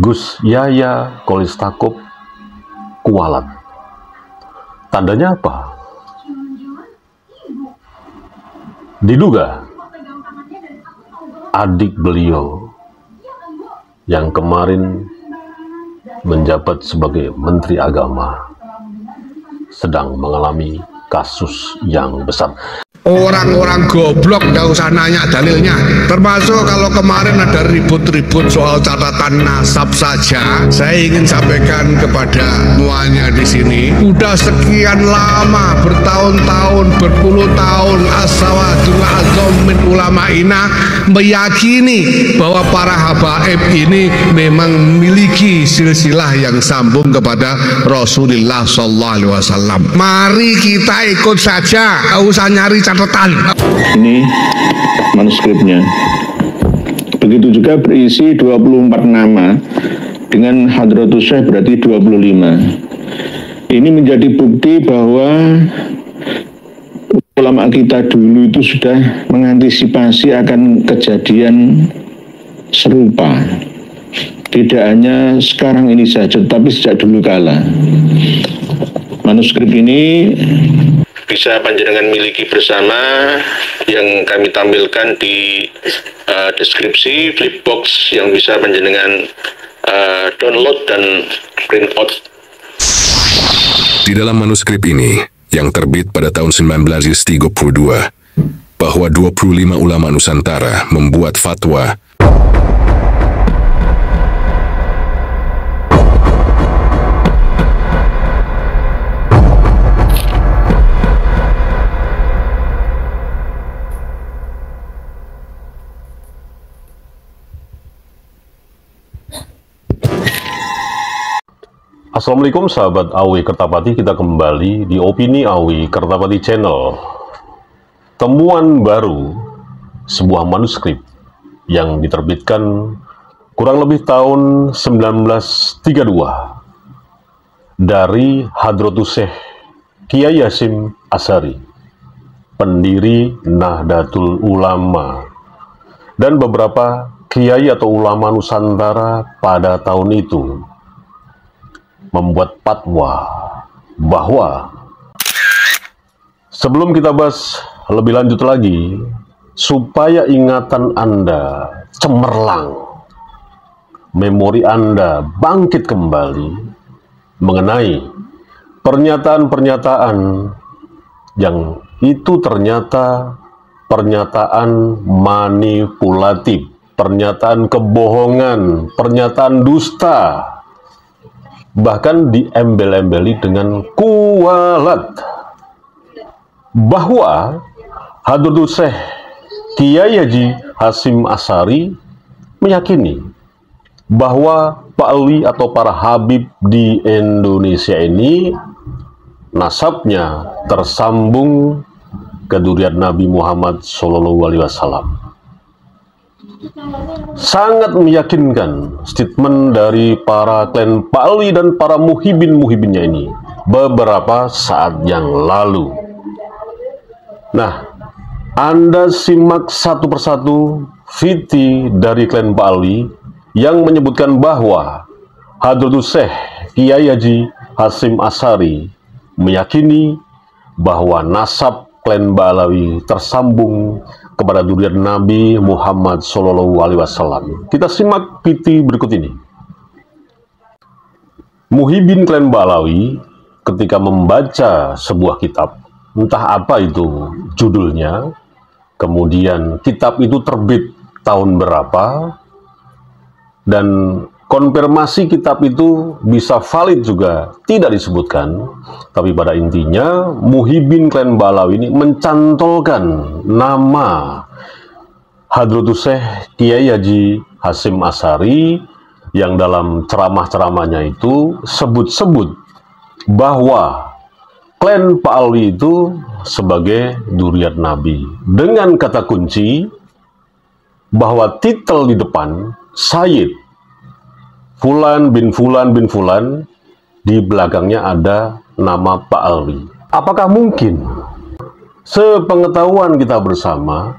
Gus Yahya Kolistakop kualat. Tandanya apa? Diduga adik beliau yang kemarin menjabat sebagai Menteri Agama sedang mengalami kasus yang besar. Orang-orang goblok gak usah nanya dalilnya. Termasuk kalau kemarin ada ribut-ribut soal catatan nasab saja. Saya ingin sampaikan kepada semuanya di sini. Udah sekian lama, bertahun-tahun, berpuluh tahun, as-sawadul azam min ulama'ina meyakini bahwa para habaib ini memang memiliki silsilah yang sambung kepada Rasulullah SAW. Mari kita ikut saja, gak usah nyari catatan. Ini manuskripnya. Begitu juga berisi 24 nama dengan Hadratus Syekh berarti 25. Ini menjadi bukti bahwa ulama kita dulu itu sudah mengantisipasi akan kejadian serupa. Tidak hanya sekarang ini saja, tapi sejak dulu kala. Manuskrip ini bisa panjenengan miliki bersama, yang kami tampilkan di deskripsi flipbox yang bisa panjenengan download dan print out. Di dalam manuskrip ini yang terbit pada tahun 1932 bahwa 25 ulama Nusantara membuat fatwa Assalamualaikum sahabat Awi Kertapati, kita kembali di Opini Awi Kertapati Channel. Temuan baru sebuah manuskrip yang diterbitkan kurang lebih tahun 1932 dari Hadratus Syekh Kiai Hasyim Asy'ari, pendiri Nahdlatul Ulama, dan beberapa kiai atau ulama Nusantara pada tahun itu membuat fatwa bahwa, sebelum kita bahas lebih lanjut lagi, supaya ingatan Anda cemerlang, memori Anda bangkit kembali mengenai pernyataan-pernyataan yang itu ternyata pernyataan manipulatif, pernyataan kebohongan, pernyataan dusta, bahkan diembel-embeli dengan kualat, bahwa Hadratus Syekh Kiai Haji Hasyim Asy'ari meyakini bahwa Pak Ali atau para Habib di Indonesia ini nasabnya tersambung ke dzurriyyat Nabi Muhammad SAW. Sangat meyakinkan statement dari para klan Pak Ali dan para muhibin-muhibinnya ini beberapa saat yang lalu. Nah, Anda simak satu persatu viti dari klan Pak Ali yang menyebutkan bahwa Hadratus Syekh Kiai Haji Hasyim Asy'ari meyakini bahwa nasab klan Ba'alawi tersambung kepada dzurriyyat Nabi Muhammad SAW. Kita simak viti berikut ini. Muhibin klan Ba'alawi ketika membaca sebuah kitab, entah apa itu judulnya, kemudian kitab itu terbit tahun berapa, dan konfirmasi kitab itu bisa valid juga tidak disebutkan, tapi pada intinya muhibin klan Ba'alawi ini mencantolkan nama Hadratus Syekh Kiai Haji Hasyim Asy'ari yang dalam ceramah-ceramahnya itu sebut-sebut bahwa klan Pak Ali itu sebagai dzurriyyat Nabi, dengan kata kunci bahwa titel di depan Sayyid Fulan bin Fulan bin Fulan, di belakangnya ada nama Pak Ali. Apakah mungkin, sepengetahuan kita bersama,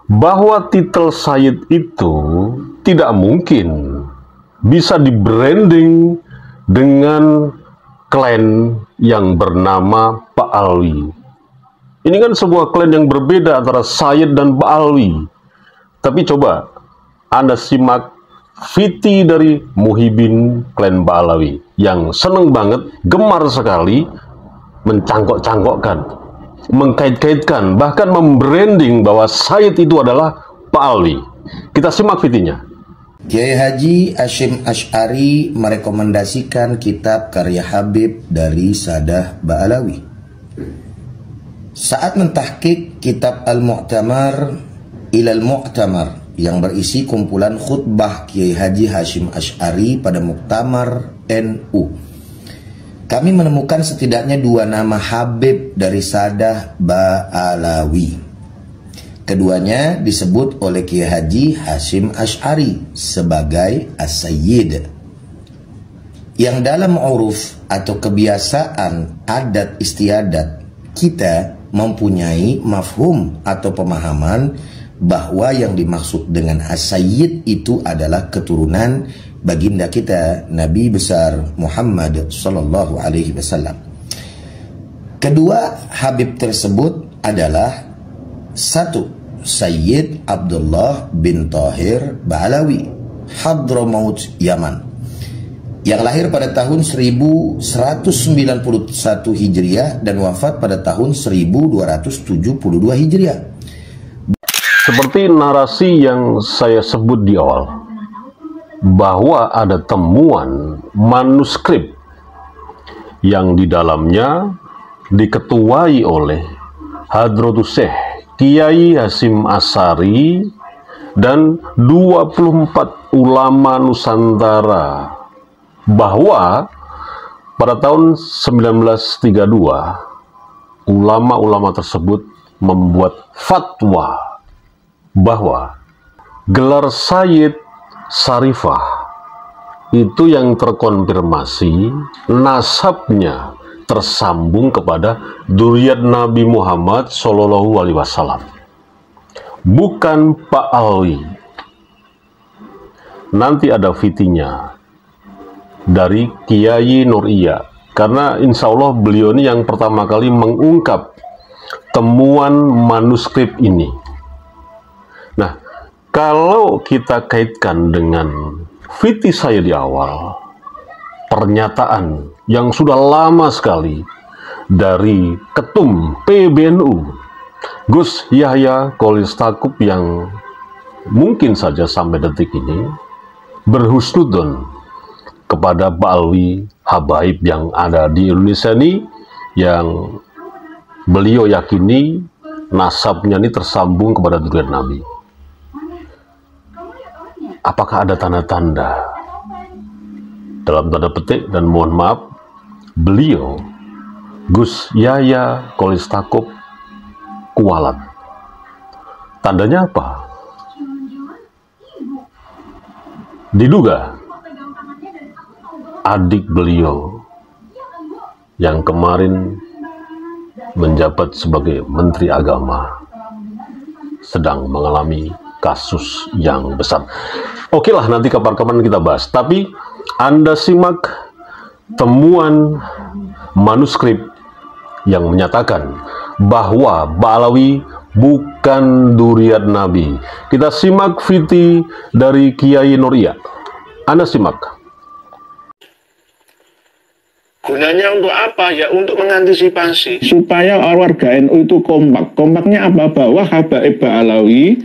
bahwa titel Sayyid itu tidak mungkin bisa di-branding dengan klan yang bernama Pak Alwi. Ini kan sebuah klan yang berbeda antara Sayyid dan Pak Alwi. Tapi coba Anda simak VT dari Muhyiddin klan Pak Alwi yang seneng banget, gemar sekali mencangkok-cangkokkan, mengkait-kaitkan, bahkan membranding bahwa Sayyid itu adalah Pak Alwi. Kita simak VT-nya. Kiai Haji Hasyim Asy'ari merekomendasikan kitab karya Habib dari Sadah Ba'alawi. Saat mentahqiq kitab Al-Mu'tamar Ilal Mu'tamar yang berisi kumpulan khutbah Kiai Haji Hasyim Asy'ari pada Muktamar NU, kami menemukan setidaknya 2 nama Habib dari Sadah Ba'alawi. Keduanya disebut oleh Kiai Haji Hasyim Asy'ari sebagai As-Sayyid, yang dalam uruf atau kebiasaan adat istiadat kita mempunyai mafhum atau pemahaman bahwa yang dimaksud dengan As-Sayyid itu adalah keturunan baginda kita Nabi besar Muhammad sallallahu alaihi wasallam. Kedua Habib tersebut adalah: 1. Sayyid Abdullah bin Tahir Ba'alawi, Hadramaut, Yaman, yang lahir pada tahun 1191 Hijriah dan wafat pada tahun 1272 Hijriah. Seperti narasi yang saya sebut di awal, bahwa ada temuan manuskrip yang di dalamnya diketuai oleh Hadratus Syekh Kiai Hasyim Asy'ari dan 24 ulama Nusantara, bahwa pada tahun 1932 ulama-ulama tersebut membuat fatwa bahwa gelar Sayyid Syarifah itu yang terkonfirmasi nasabnya tersambung kepada dzurriyyat Nabi Muhammad Shallallahu Alaihi Wasallam, bukan Pak Alwi. Nanti ada VT-nya dari Kiai Nur Iya, karena insya Allah beliau ini yang pertama kali mengungkap temuan manuskrip ini. Nah, kalau kita kaitkan dengan VT saya di awal, pernyataan yang sudah lama sekali dari Ketum PBNU Gus Yahya Qolis-Stakuf, yang mungkin saja sampai detik ini berhusnudon kepada Pak Alwi habaib yang ada di Indonesia ini, yang beliau yakini nasabnya ini tersambung kepada dzurriyyat Nabi. Apakah ada tanda-tanda, dalam tanda petik, dan mohon maaf, beliau Gus Yahya Qolis-Stakuf kualat? Tandanya apa? Diduga adik beliau yang kemarin menjabat sebagai Menteri Agama sedang mengalami kasus yang besar. Oke lah, nanti kapan-kapan kita bahas. Tapi Anda simak temuan manuskrip yang menyatakan bahwa Ba'alawi bukan dzurriyyat Nabi. Kita simak VT dari Kiai Nur Iya. Anda simak. Gunanya untuk apa? Ya untuk mengantisipasi supaya warga NU itu kompak. Kompaknya apa? Bahwa habaib Ba'alawi,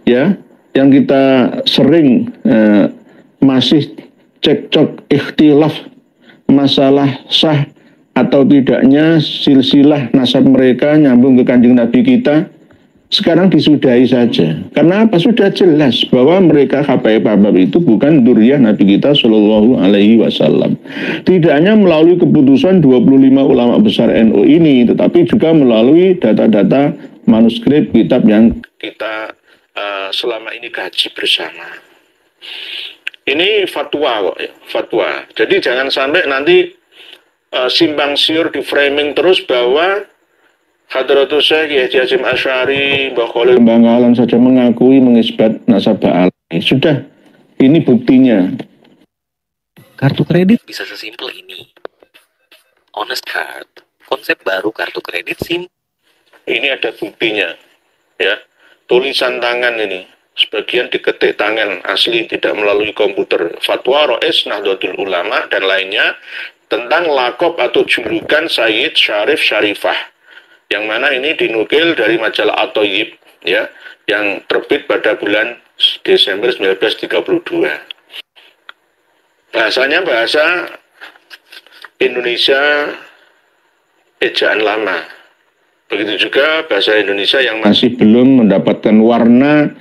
ya, yang kita sering masih cekcok ikhtilaf masalah sah atau tidaknya silsilah nasab mereka nyambung ke kanjeng Nabi kita, sekarang disudahi saja. Karena apa? Sudah jelas bahwa mereka habaib itu bukan dzurriyyah Nabi kita Shallallahu Alaihi Wasallam. Tidak hanya melalui keputusan 25 ulama besar NU ini, tetapi juga melalui data-data manuskrip kitab yang kita selama ini kaji bersama. Ini fatwa kok ya, fatwa. Jadi jangan sampai nanti simpang siur di framing terus bahwa Hadratus Syekh Kiai Haji Hasyim Asy'ari, Mbah Khalil Bangkalan saja mengakui mengisbat nasab Ba'alawi. Sudah, ini buktinya. Kartu kredit bisa sesimpel ini. Honest Card, konsep baru kartu kredit SIM. Ini ada buktinya, ya. Tulisan tangan ini, sebagian diketik tangan asli, tidak melalui komputer. Fatwa Rois Nahdlatul Ulama dan lainnya tentang lakop atau julukan Sayyid Syarif Syarifah, yang mana ini dinukil dari majalah At-Thayyib, ya, yang terbit pada bulan Desember 1932. Bahasanya bahasa Indonesia ejaan lama. Begitu juga bahasa Indonesia yang masih belum mendapatkan warna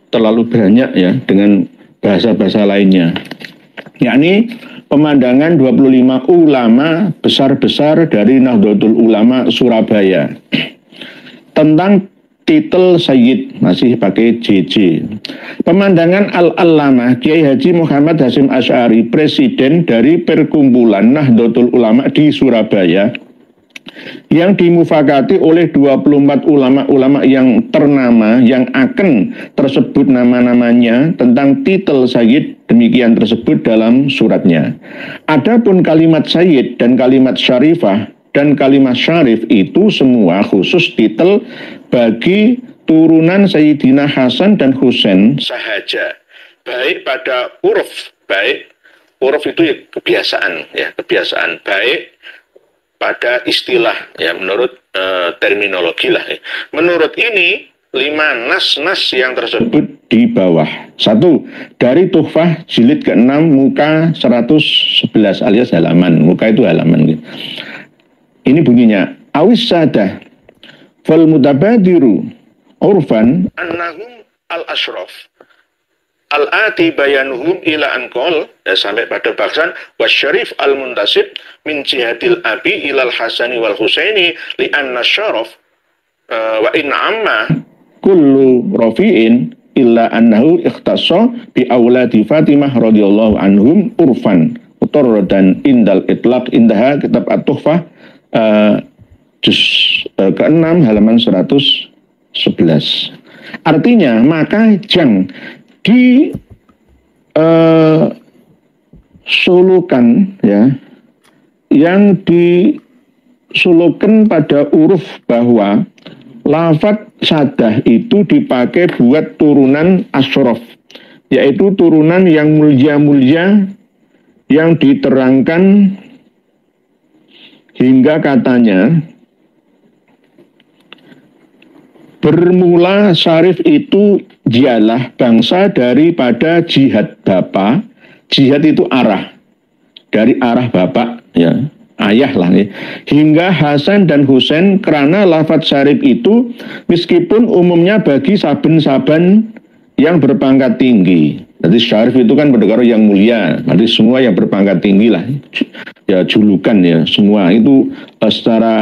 terlalu banyak ya dengan bahasa-bahasa lainnya. Yakni pemandangan 25 ulama besar-besar dari Nahdlatul Ulama Surabaya. Tentang titel Sayyid, masih pakai JJ. Pemandangan Al-Allamah Kiai Haji Muhammad Hasyim Asy'ari, presiden dari Perkumpulan Nahdlatul Ulama di Surabaya, yang dimufakati oleh 24 ulama-ulama yang ternama yang akan tersebut nama-namanya tentang titel Sayyid, demikian tersebut dalam suratnya. Adapun kalimat Sayyid dan kalimat Syarifah dan kalimat Syarif itu semua khusus titel bagi turunan Sayyidina Hasan dan Husain sahaja, baik pada huruf, baik huruf itu ya kebiasaan, baik pada istilah, ya, menurut terminologi lah, ya. Menurut ini 5 nas-nas yang tersebut di bawah. 1. Dari Tuhfah jilid ke-6 muka 111 alias halaman. Muka itu halaman gitu. Ini bunyinya, awis sadah fal mutabadiru urfan annahum al-ashraf al-ati bayanuhum ila anqol, ya, sampai pada bahasan wasyarif al-muntasib min jihatil abi ilal hasani wal husaini li anna syaraf wa in amma kullu rafi'in illa annahu ikhtassa bi auladi Fatimah radhiyallahu anhum urfan utarradan indal itlaq indaha kitab at-tuhfah juz ke-6 halaman 111. Artinya maka jang disulukan, ya, yang disulukan pada huruf bahwa lafadz sadah itu dipakai buat turunan asyraf, yaitu turunan yang mulia-mulia yang diterangkan hingga katanya bermula Syarif itu dialah bangsa daripada jihad bapa. Jihad itu arah, dari arah bapak, ya, ayah lah, ya. Hingga Hasan dan Husain, karena lafadz Syarif itu meskipun umumnya bagi saben-saben yang berpangkat tinggi. Jadi Syarif itu kan berdekaro yang mulia. Jadi semua yang berpangkat tinggi lah, ya, julukan, ya, semua itu secara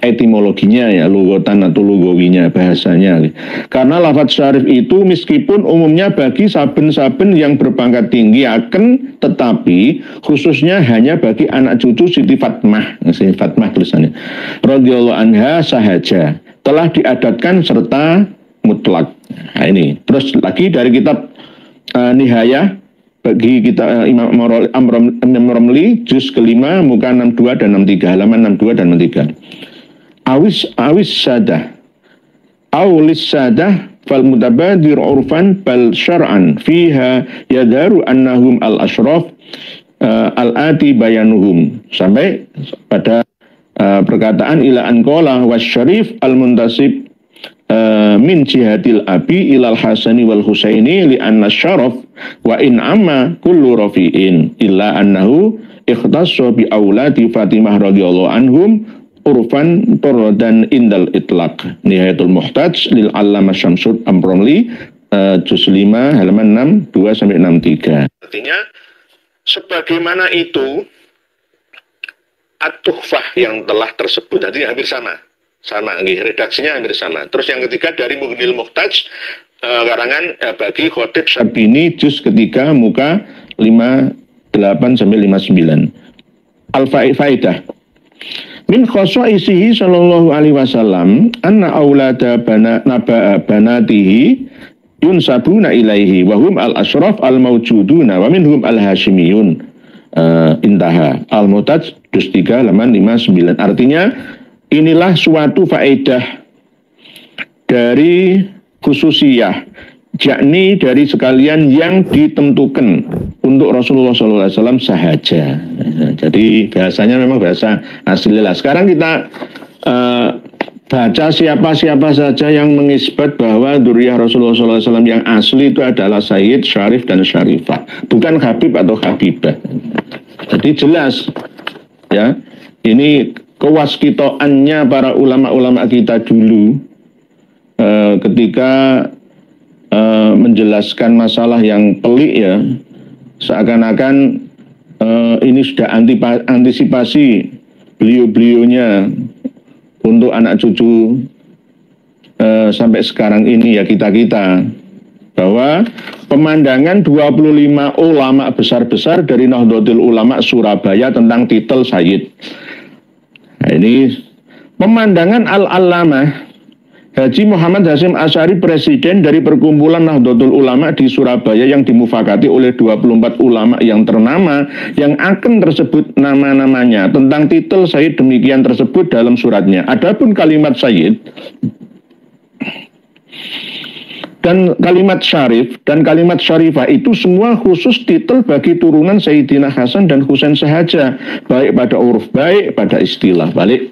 etimologinya, ya, lugotan atau lugawinya, bahasanya. Karena lafadz Syarif itu meskipun umumnya bagi saben-saben yang berpangkat tinggi, akan tetapi khususnya hanya bagi anak cucu Siti Fatmah, Fatmah tulisannya, radhiyallahu anha sahaja, telah diadatkan serta mutlak. Nah, ini terus lagi dari kitab Nihayah bagi kita Imam Romli juz ke-5 muka 62 dan 63, halaman 62 dan 63. Awis sadah awlis sadah fal mutabadir urfan bal syar'an fiha yadharu annahum al ashraf al-ati bayanuhum, sampai pada perkataan ila anqala wasyarif al-muntasib min jihadil abi ilal hasani wal husaini li anna syaraf wa in amma kullu rafi'in illa annahu ikhtassa bi auladi Fatimah radhiyallahu anhum urfan turdan indal itlaq. Nihayatul Muhtaj lil Allamah Syamsud Amromli juz 5 halaman 62 sampai 63. Artinya sebagaimana itu at-tuhfah yang telah tersebut, tadi hampir sama, redaksinya hampir sama. Terus yang ketiga dari Mughnil Muhtaj karangan bagi Khotib Syarbini juz ketiga muka 58 sampai 59. Al-Faidah min khoswaisihi sallallahu alaihi wasallam anna aulada banatihi yunsabuna ilaihi wa hum al-ashraf al-mawjuduna wa minhum al-hashimiyun Intaha Al-Mu'taj dus 3 halaman 59. Artinya inilah suatu faedah dari khususiyah, yakni dari sekalian yang ditentukan untuk Rasulullah SAW sahaja. Jadi bahasanya memang bahasa asli lah. Sekarang kita baca siapa-siapa saja yang mengisbat bahwa dzurriyyah Rasulullah SAW yang asli itu adalah Sayyid, Syarif, dan Syarifah, bukan Habib atau Habibah. Jadi jelas ya, ini kewaskitoannya para ulama-ulama kita dulu ketika menjelaskan masalah yang pelik ya, seakan-akan ini sudah antisipasi beliau-beliaunya untuk anak cucu sampai sekarang ini ya, kita-kita, bahwa pemandangan 25 ulama besar-besar dari Nahdlatul Ulama Surabaya tentang titel Sayyid. Nah, ini pemandangan Al-Allamah Haji Muhammad Hasyim Asy'ari, presiden dari perkumpulan Nahdlatul Ulama di Surabaya yang dimufakati oleh 24 ulama yang ternama yang akan tersebut nama-namanya tentang titel Sayyid demikian tersebut dalam suratnya. Adapun kalimat Sayyid dan kalimat Syarif dan kalimat Syarifah itu semua khusus titel bagi turunan Sayyidina Hasan dan Husain sahaja, baik pada uruf baik pada istilah, balik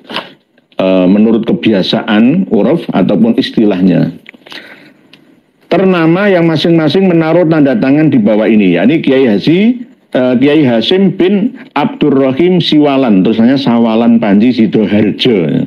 menurut kebiasaan uruf ataupun istilahnya. Ternama yang masing-masing menaruh tanda tangan di bawah ini, yakni Kiai Hasyim bin Abdurrahim Siwalan, tulisannya Sawalan Panji Sidoharjo.